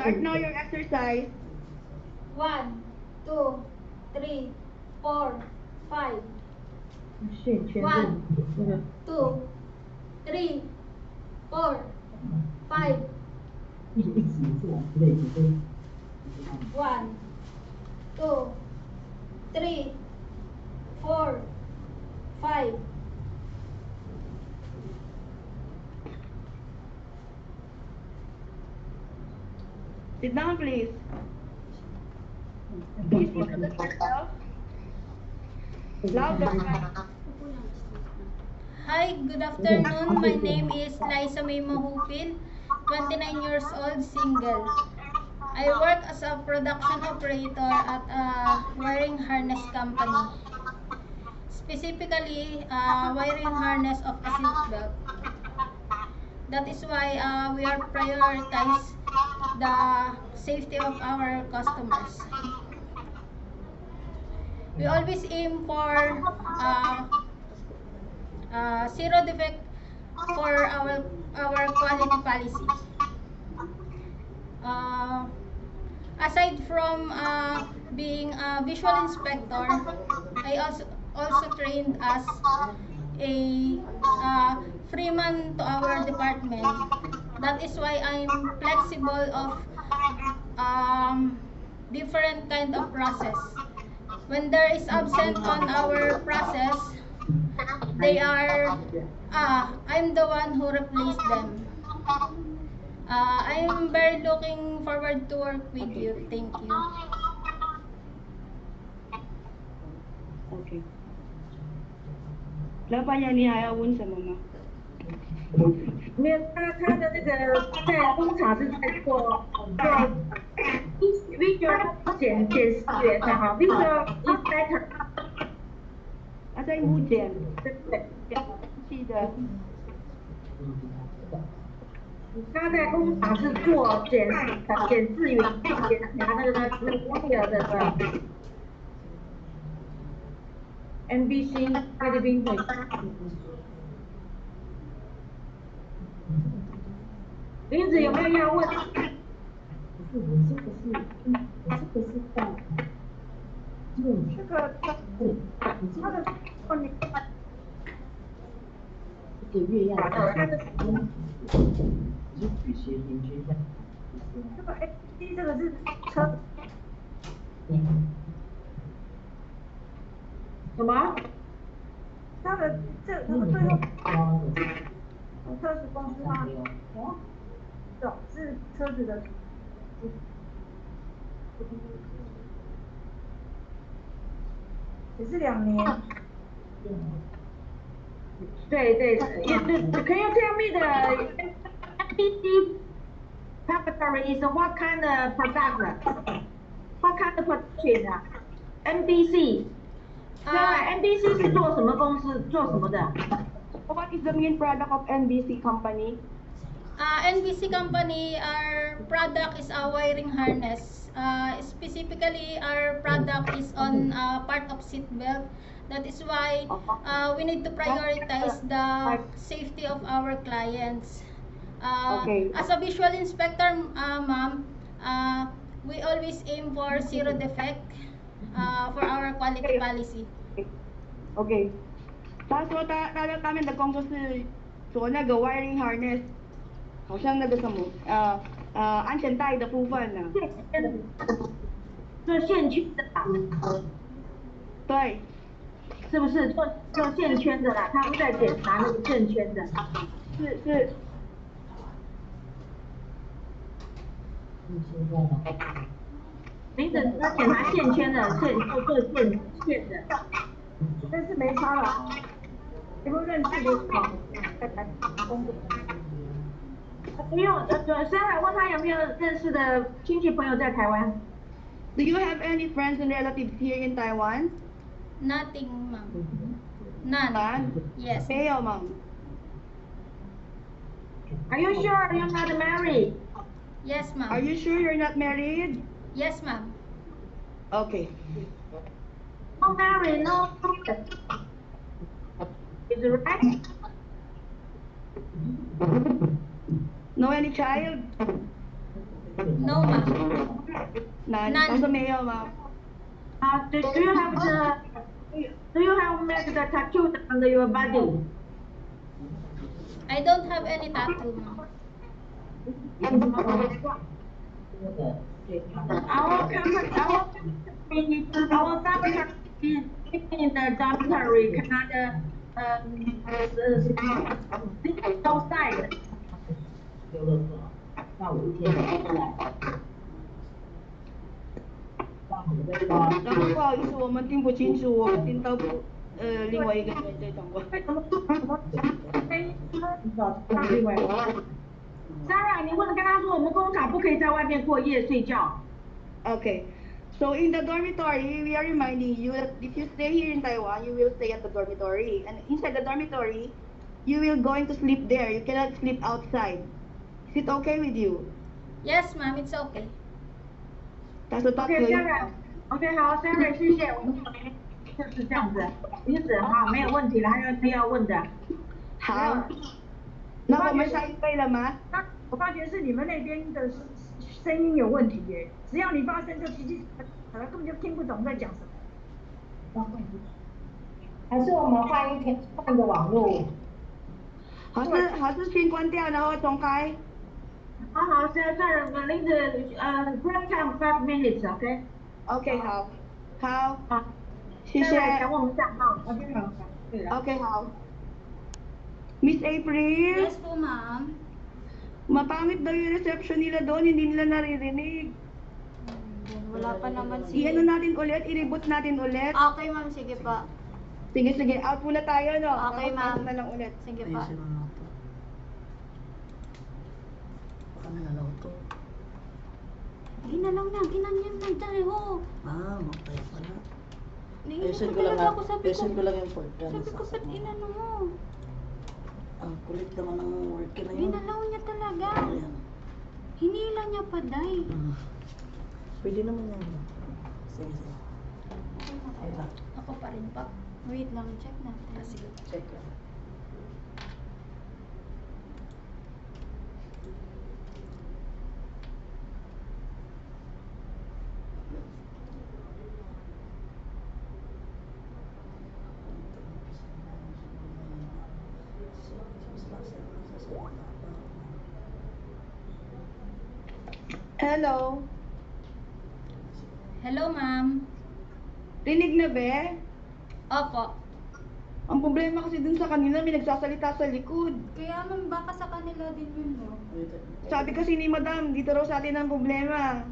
Start now your exercise. 1, 2, 3, 4, 5. 线圈 1, 那个 2, 3, 4, 5. 一直做之类的都。 1, 2, 3, 4, 5. Sit down, please. Please introduce yourself. Louder. Hi, good afternoon. My name is Liza May Mahupil, 29 years old, single. I work as a production operator at a wiring harness company. Specifically, wiring harness of a seatbelt. That is why we are prioritize the safety of our customers. We always aim for zero defect for our quality policy. Aside from being a visual inspector, I also trained as a freeman to our department. That is why I'm flexible of different kind of process. When there is absent on our process, they are I'm the one who replaced them. I'm very looking forward to work with you. Thank you. OK。老板娘，你还要问什么吗？没有，他的那个在工厂是在做visual 检视员的哈 ，visual inspector。他在物检。对。是的。他在工厂是做检视员，检查那个的 NBC 菲律宾的。林子有没有要问？不是，这个是在这个他的你一个月要他的是取协平均价。这个 AD 这个是车。什么？他的这个最后车子公司吗？哦，是车子的。也是2年。对 ，Can you tell me the NBC laboratory is what kind of product? What kind of production? NBC。NBC 是做什么公司？做什么的 ？What is the main product of NBC company? NBC company, our product is a wiring harness. Specifically, our product is on part of seat belt. That is why we need to prioritize the safety of our clients. As a visual inspector, ma'am, we always aim for zero defect for our quality policy. OK。他说他们的工作是做那个 wiring harness。好像那个什么安全带的部分呢？做线圈的啦。对。是不是做线圈的啦？他们在检查那个线圈的。是。林子他检查线圈的，做线的。但是没差了。你不认识就好，在台工作。不用，Sarah问他有没有认识的亲戚朋友在台湾。Do you have any friends and relatives here in Taiwan? Nothing, ma'am. None. Yes. 没有吗 Are you sure you're not married? Yes, ma'am. Are you sure you're not married? Yes, ma'am. Okay. No married, no. Is it right? No any child? No, ma'am. None. None. Also male, ma'am. Do you have made the tattoo on your body? I don't have any tattoo, ma'am. Our family in the dormitory cannot outside. 然后不好意思，我们听不清楚，我们听到另外一个人在讲话。Sarah，你问跟他说，我们工厂不可以在外面过夜睡觉。Okay. So in the dormitory, we are reminding you that if you stay here in Taiwan, you will stay at the dormitory. And inside the dormitory, you will going to sleep there. You cannot sleep outside. Is it okay with you? Yes, ma'am, it's okay. 他说他可 OK 以。 Sarah，OK 好 Sarah，谢谢，我们就是这样子，因此哈没有问题了，还有谁要问的？好。那我们下一位了吗？我发觉是你们那边的声音有问题耶，只要你发声就叽叽根本就听不懂在讲什么。还是我们换个网络？还是先关掉，然后重开。好 Sarah， leave the break time 5 minutes，OK？ OK， 好，好，好，谢谢。等我们讲哈 ，OK 好，对了。 OK， 好。Miss April? Yes po, ma'am. Mapangit daw yung reception nila doon, hindi nila naririnig. Wala pa naman I-ano natin ulit, i-reboot natin ulit. Okay, ma'am, sige pa. Sige, out muna tayo, no? Okay, ma'am. Na lang ulit. Sige pa. Ginalaw na, ginanyan na tayo. Okay pala. Ayusin ko lang yung port. Sabi ko, ba't inano mo? Ang kulit naman ng work na yun. Ginalaw niya talaga. Ayan. Hinila niya pa, day. Pwede naman yan. Sige. Ay lang. Ako pa rin pa. Wait lang, check natin. Sige, check lang. Hello? Hello, ma'am. Rinig na be? Opo. Ang problema kasi dun sa kanila, may nagsasalita sa likod. Kaya ma'am, baka sa kanila din yun, no? Sabi kasi ni madam, dito raw sa atin ang problema.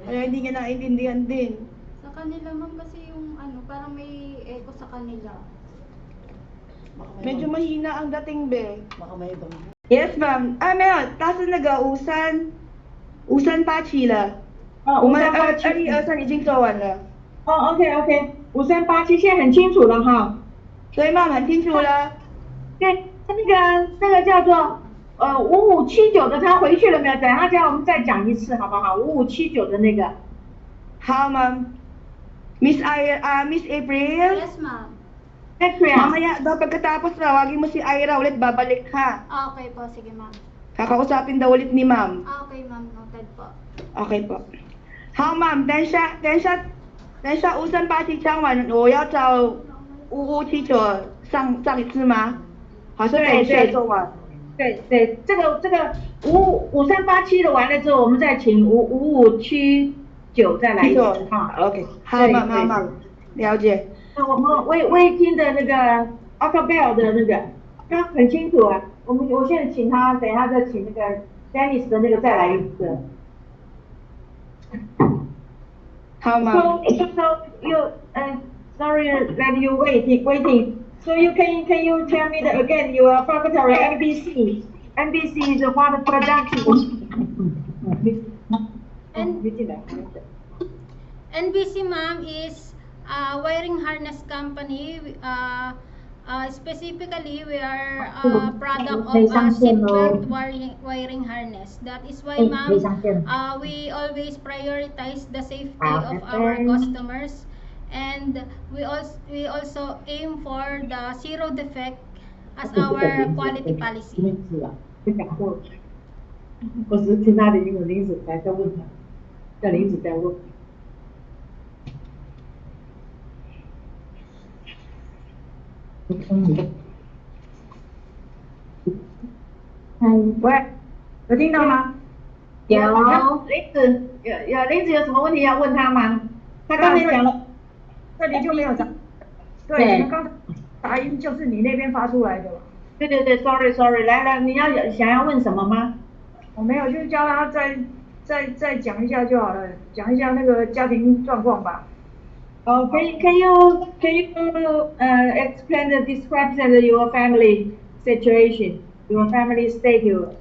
Kaya hindi niya naintindihan din. Sa kanila, ma'am, kasi yung ano, parang may echo sa kanila. Medyo mahina ang dating be. Baka may ibang. Yes, ma'am. Meron. Taso nag-usan. Usan pa chila. sorry，已经做完了。OK， 5387现在很清楚了哈。所以妈妈很清楚了。对，那个叫做5579的，他回去了没有？等下叫我们再讲一次好不好？5579的那个。好，ma'am. Miss April? Yes, ma'am. Mamaya daw pagkatapos tawagin mo si Ira ulit, babalik ha. Okay po, sige, ma'am. Kakausapin daw ulit ni ma'am. Okay, ma'am. Noted po. Okay po. 好，ma'am，等一下，5387讲完，我要找5579上一次吗？好像等一下做完。对，这个5387的完了之后，我们再请5579再来一次哈。OK， 好，ma'am，了解。我们微听的那个 Acapella 的那个，他很清楚啊。我现在请他，等一下再请那个 Dennis 的那个再来一次。好吗 So you sorry that you waiting. So you can you tell me that again your factory NBC is what production? NBC, ma'am, is a wiring harness company. Specifically, we are a product of a seatbelt wiring harness. That is why, ma'am, we always prioritize the safety of our customers, and we also aim for the zero defect as our quality policy. 我只是听他的英文，林子在问他，叫林子在问。喂，有听到吗？有林子林子有什么问题要问他吗？他刚才讲了，这里就没有答。对，对你们刚才答音就是你那边发出来的嘛。对对对，sorry，来，你想要问什么吗？我没有，就是教他再讲一下就好了，讲一下那个家庭状况吧。Oh, can you explain the description of your family situation, your family status,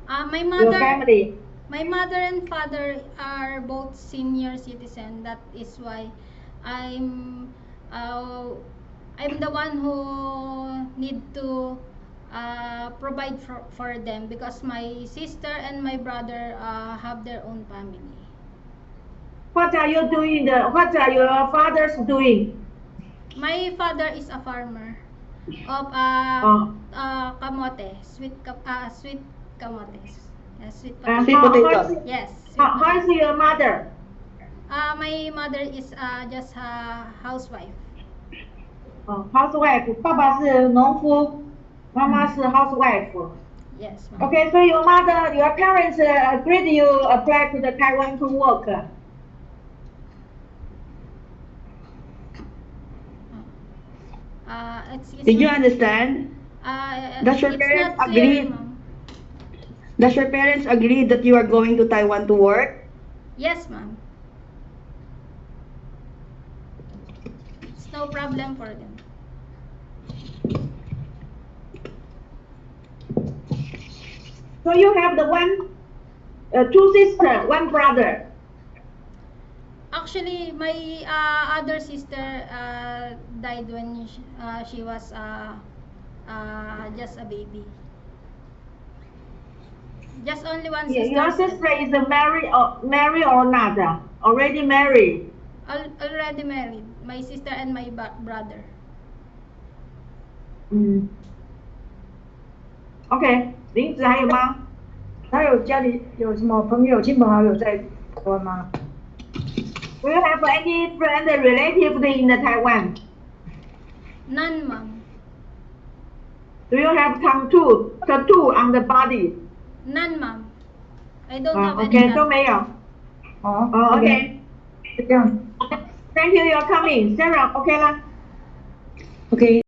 My your mother, family? my mother and father are both senior citizen. That is why I'm the one who need to provide for them because my sister and my brother have their own family. What are you doing? What are your fathers doing? My father is a farmer of kamote, sweet kamotes. Sweet Sweet potato. potatoes. Yes. How is your mother? My mother is just a housewife. Housewife. 爸爸是农夫，妈妈是 housewife. Yes, ma'am. Okay, so your parents agreed you apply to the Taiwan to work. Did you understand? Does your It's parents not clear, agree? ma'am. Does your parents agree that you are going to Taiwan to work? Yes, ma'am. It's no problem for them. So you have two sisters, one brother. Actually, my other sister died when she was just a baby. Just only one sister. Your sister is married or not? Already married. Already married. My sister and my brother. OK，林子还有吗？他有家里有什么朋友、亲朋好友在台湾吗？ Do you have any friend or relative in the Taiwan? None, ma'am. Do you have tattoo on the body? None, ma'am. I don't have any. OK， 都没有。哦OK，是这样。 Thank you, you're coming. Sarah，OK 啦。 Okay.